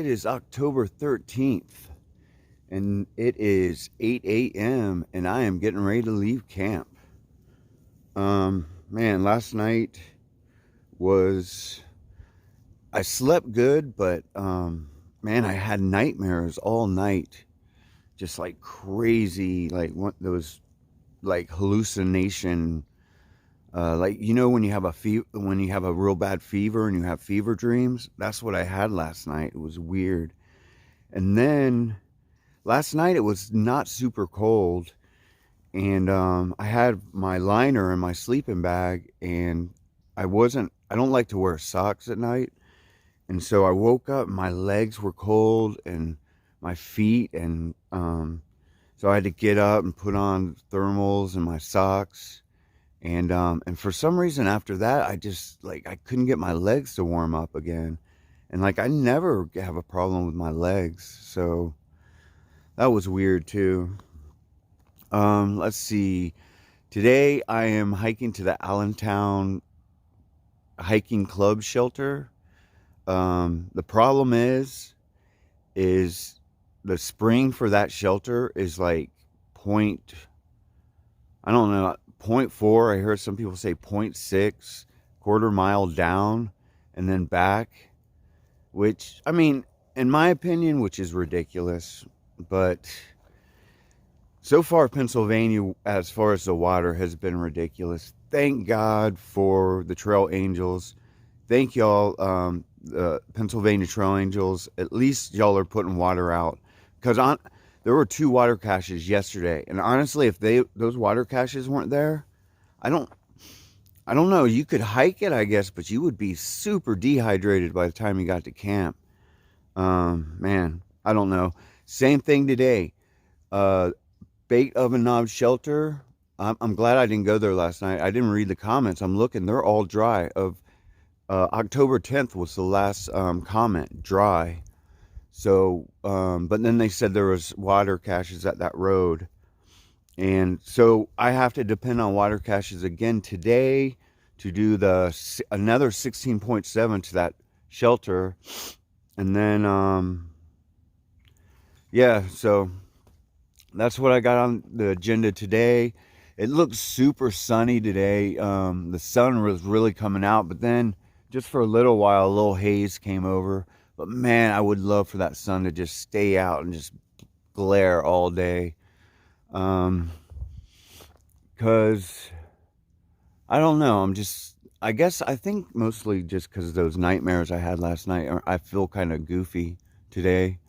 It is October 13th, and it is 8 a.m., and I am getting ready to leave camp. Man, last night was... I slept good, but, man, I had nightmares all night. Just like crazy, like those, like hallucination, like, when you have when you have a real bad fever and you have fever dreams. That's what I had last night. It was weird. And then last night it was not super cold, and I had my liner in my sleeping bag, and I don't like to wear socks at night, and so I woke up, my legs were cold and my feet, and so I had to get up and put on thermals and my socks. And for some reason after that, I couldn't get my legs to warm up again. And like, I never have a problem with my legs. So that was weird too. Let's see. Today I am hiking to the Allentown Hiking Club shelter. The problem is the spring for that shelter is like I don't know, 0.4. I heard some people say 0.6, quarter mile down and then back, which, I mean, in my opinion, which is ridiculous. But so far, Pennsylvania, as far as the water, has been ridiculous. Thank God for the trail angels. Thank y'all, the Pennsylvania Trail Angels. At least y'all are putting water out. Because there were 2 water caches yesterday, and honestly, if those water caches weren't there, I don't know. You could hike it, I guess, but you would be super dehydrated by the time you got to camp. Man, I don't know. Same thing today. Baked Oven Knob Shelter. I'm glad I didn't go there last night. I didn't read the comments. I'm looking; they're all dry. October 10th was the last comment, dry. So, but then they said there was water caches at that road. And so I have to depend on water caches again today to do another 16.7 to that shelter. And then, yeah, so that's what I got on the agenda today. It looks super sunny today. The sun was really coming out, but then just for a little while, a little haze came over. But man, I would love for that sun to just stay out and just glare all day. Because I don't know, I think mostly just because of those nightmares I had last night, I feel kind of goofy today.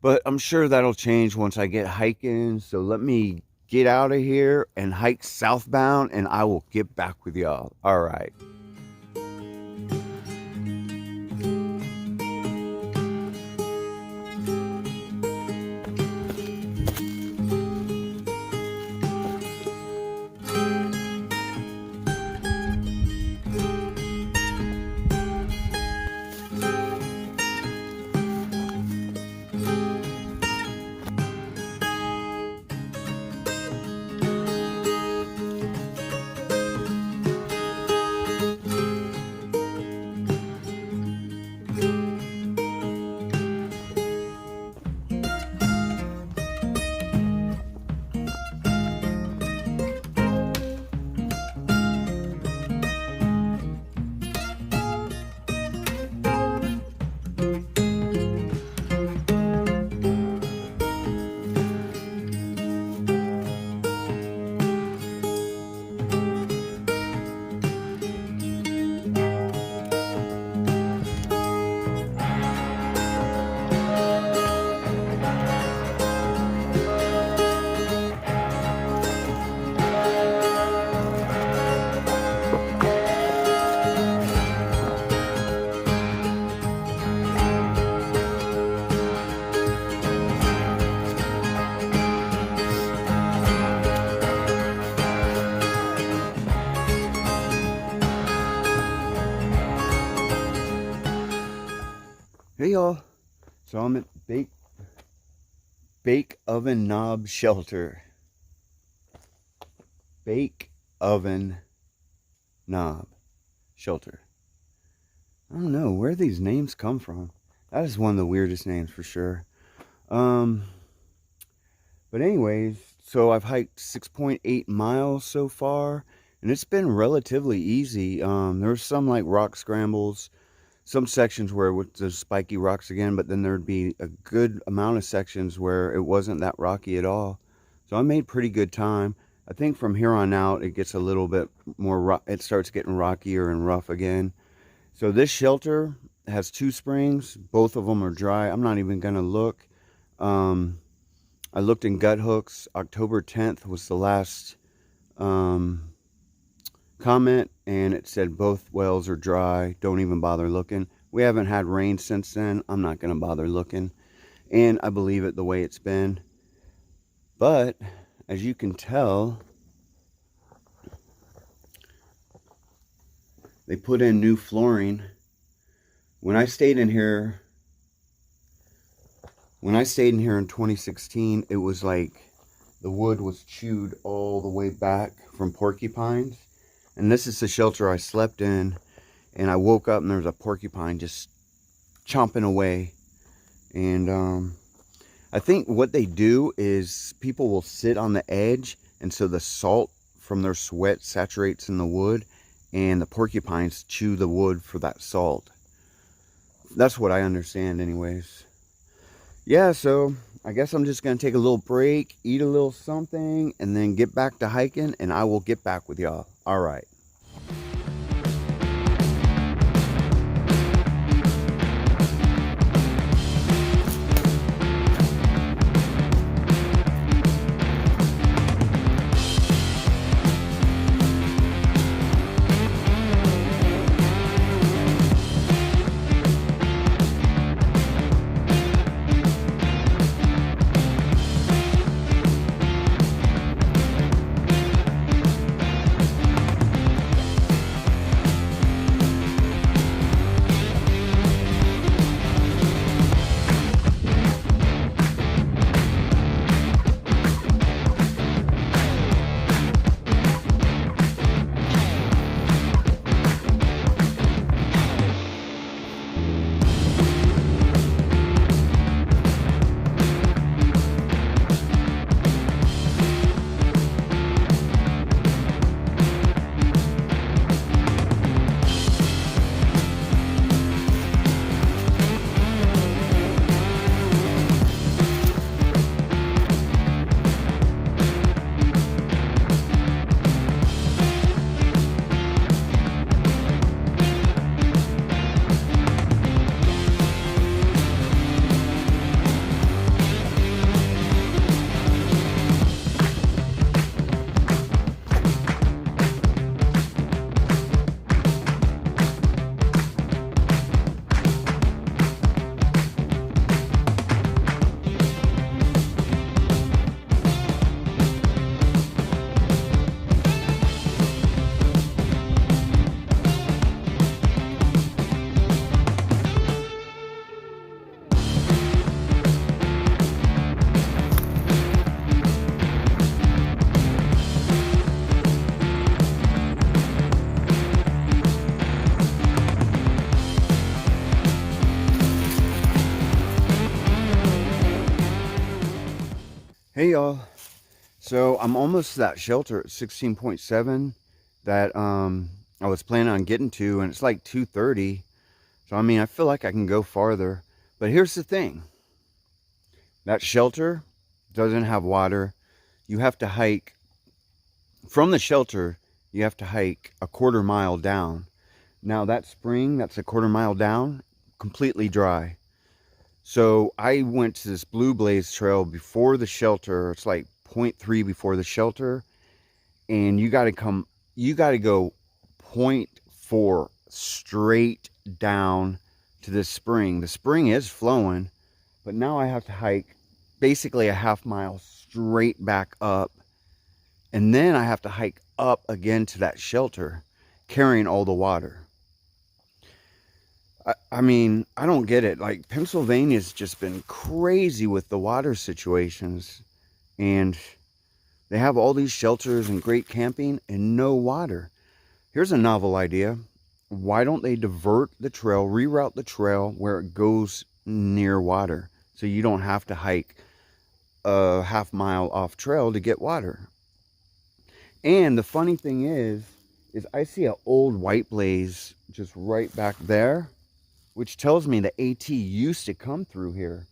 But I'm sure that'll change once I get hiking. So let me get out of here and hike southbound, and I will get back with y'all. All right. Hey y'all, so I'm at Bake Oven Knob Shelter. Bake Oven Knob Shelter. I don't know where these names come from. That is one of the weirdest names for sure. But anyways, so I've hiked 6.8 miles so far, and it's been relatively easy. There's some like rock scrambles, some sections where there's spiky rocks again, but then there'd be a good amount of sections where it wasn't that rocky at all. So I made pretty good time. I think from here on out, it gets a little bit more, it starts getting rockier and rough again. So this shelter has 2 springs. Both of them are dry. I'm not even going to look. I looked in gut hooks. October 10th was the last comment, and it said both wells are dry. Don't even bother looking. We haven't had rain since then. I'm not going to bother looking. And I believe it the way it's been. But as you can tell, they put in new flooring. When I stayed in here in 2016, it was like the wood was chewed all the way back from porcupines. And this is the shelter I slept in, and I woke up and there was a porcupine just chomping away. And I think what they do is people will sit on the edge, and so the salt from their sweat saturates in the wood, and the porcupines chew the wood for that salt. That's what I understand anyways. Yeah, so I guess I'm just going to take a little break, eat a little something, and then get back to hiking, and I will get back with y'all. All right. Hey y'all, so I'm almost to that shelter at 16.7 that I was planning on getting to, and it's like 2:30. So I mean, I feel like I can go farther. But here's the thing. That shelter doesn't have water. You have to hike from the shelter, you have to hike a 1/4 mile down. Now that spring that's a 1/4 mile down, completely dry. So I went to this Blue Blaze trail before the shelter. It's like 0.3 before the shelter. And you got to go 0.4 straight down to this spring. The spring is flowing, but now I have to hike basically a 1/2 mile straight back up. And then I have to hike up again to that shelter, carrying all the water. I mean, I don't get it. Like, Pennsylvania's just been crazy with the water situations. And they have all these shelters and great camping and no water. Here's a novel idea. Why don't they divert the trail, reroute the trail where it goes near water. So you don't have to hike a half-mile off trail to get water. And the funny thing is I see an old white blaze just right back there, which tells me the AT used to come through here.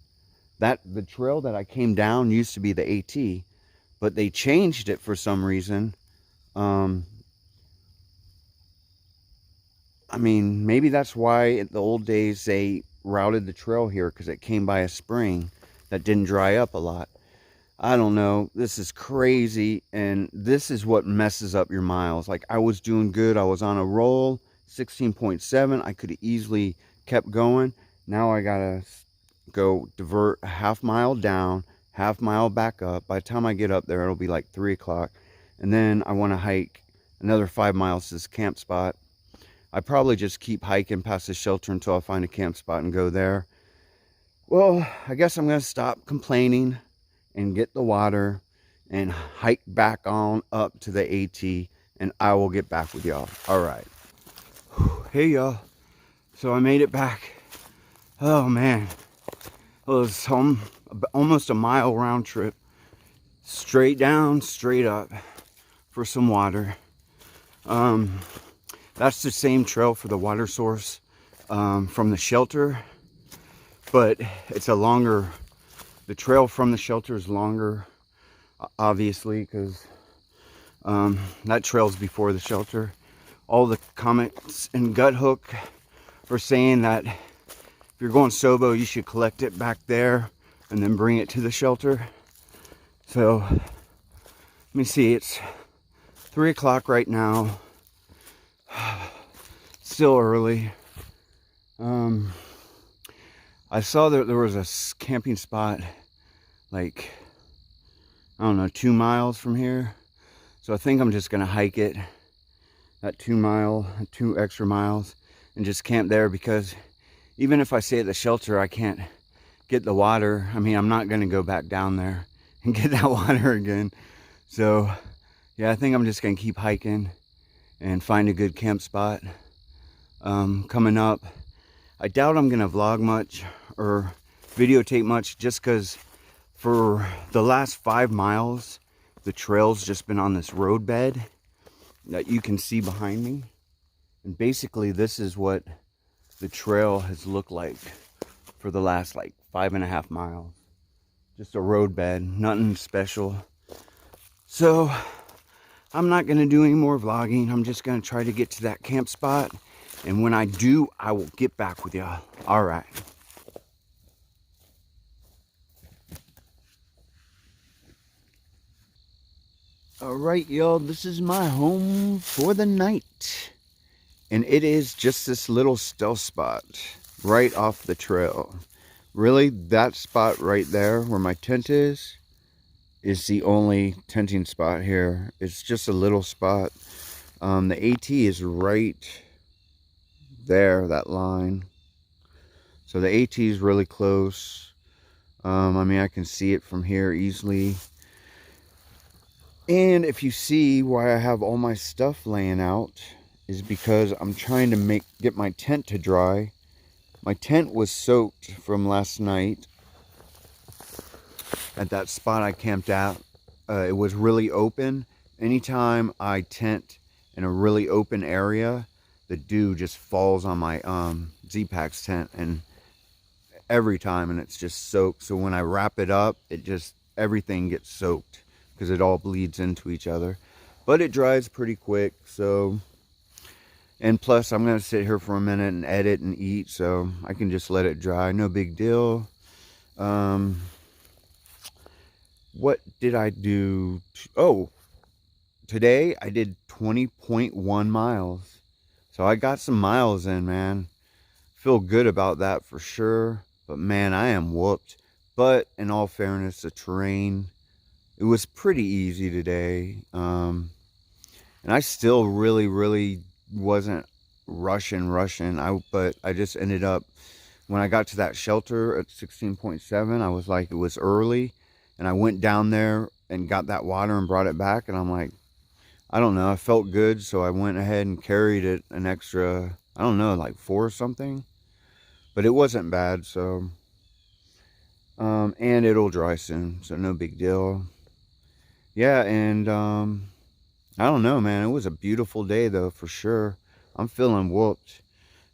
The trail that I came down used to be the AT, but they changed it for some reason. I mean, maybe that's why in the old days they routed the trail here, because it came by a spring that didn't dry up a lot. I don't know. This is crazy, and this is what messes up your miles. Like, I was doing good. I was on a roll, 16.7. I could have easily kept going. Now I gotta go divert a half-mile down, half-mile back up. By the time I get up there, it'll be like 3 o'clock. And then I want to hike another 5 miles to this camp spot. I probably just keep hiking past the shelter until I find a camp spot and go there. Well, I guess I'm going to stop complaining and get the water and hike back on up to the AT, and I will get back with y'all. All right. Hey, y'all. So I made it back. Oh, man. It was almost a mile round trip. Straight down, straight up for some water. That's the same trail for the water source from the shelter, but it's a longer, the trail from the shelter is longer, obviously, because that trail's before the shelter. All the comments in Gut Hook are saying that if you're going Sobo, you should collect it back there and then bring it to the shelter. So let me see, it's 3 o'clock right now. Still early. I saw that there was a camping spot like, I don't know, 2 miles from here. So I think I'm just gonna hike it, that 2 extra miles, and just camp there, because even if I stay at the shelter, I can't get the water. I mean, I'm not gonna go back down there and get that water again. So yeah, I think I'm just gonna keep hiking and find a good camp spot. Coming up, I doubt I'm gonna vlog much or videotape much, just because for the last 5 miles the trail's just been on this road bed that you can see behind me, and basically this is what the trail has looked like for the last like 5.5 miles. Just a road bed, nothing special. So I'm not gonna do any more vlogging. I'm just gonna try to get to that camp spot, and when I do, I will get back with y'all. All right. All right, y'all, this is my home for the night. And it is just this little stealth spot right off the trail. Really, that spot right there where my tent is the only tenting spot here. It's just a little spot. The AT is right there, that line. So the AT is really close. I mean, I can see it from here easily. And if you see why I have all my stuff laying out, is because I'm trying to get my tent to dry. My tent was soaked from last night at that spot I camped at. It was really open. Anytime I tent in a really open area, the dew just falls on my Z-Packs tent, and every time, and it's just soaked. So when I wrap it up, everything gets soaked, because it all bleeds into each other. But it dries pretty quick. So, and plus I'm gonna sit here for a minute and edit and eat, so I can just let it dry, no big deal. What did I do? Oh, today I did 20.1 miles. So I got some miles in, man. Feel good about that for sure. But man, I am whooped. But in all fairness, the terrain, it was pretty easy today. And I still really wasn't rushing. But I just ended up, when I got to that shelter at 16.7, I was like, it was early. And I went down there and got that water and brought it back. And I'm like, I don't know, I felt good. So I went ahead and carried it an extra, I don't know, like 4 or something. But it wasn't bad. So And it'll dry soon, so no big deal. Yeah, and I don't know, man. It was a beautiful day though, for sure. I'm feeling whooped.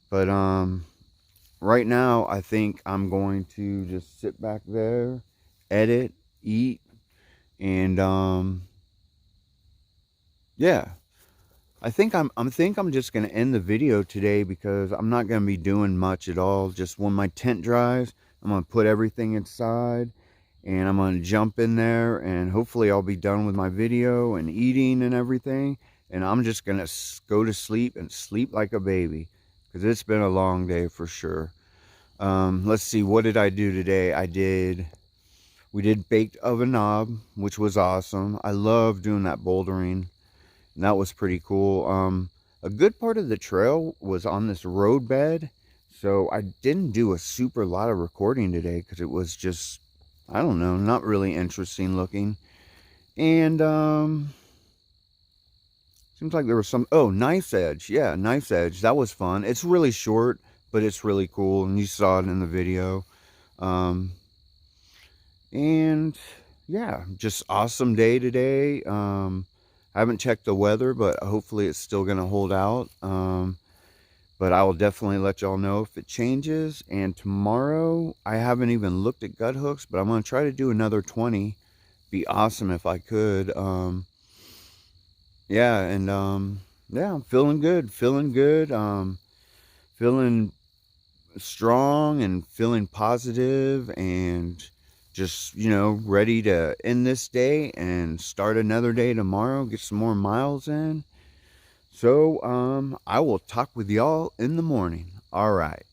But right now I think I'm going to just sit back there, edit, eat, and yeah. I think I'm just gonna end the video today because I'm not gonna be doing much at all. Just when my tent dries, I'm gonna put everything inside and I'm gonna jump in there, and hopefully I'll be done with my video and eating and everything, and I'm just gonna go to sleep and sleep like a baby because it's been a long day for sure. Let's see, what did I do today? We did baked oven knob, which was awesome. I love doing that bouldering, and that was pretty cool. A good part of the trail was on this road bed, so I didn't do a super lot of recording today because it was just, I don't know, not really interesting looking. And seems like there was some, oh, Knife's Edge. Yeah, Knife's Edge. That was fun. It's really short, but it's really cool, and you saw it in the video. And yeah, just awesome day today. I haven't checked the weather, but hopefully it's still going to hold out. But I will definitely let y'all know if it changes. And tomorrow, I haven't even looked at gut hooks, but I'm going to try to do another 20. Be awesome if I could. Yeah, and yeah, I'm feeling good. Feeling strong and feeling positive, and just, you know, ready to end this day and start another day tomorrow, get some more miles in. So I will talk with y'all in the morning. All right.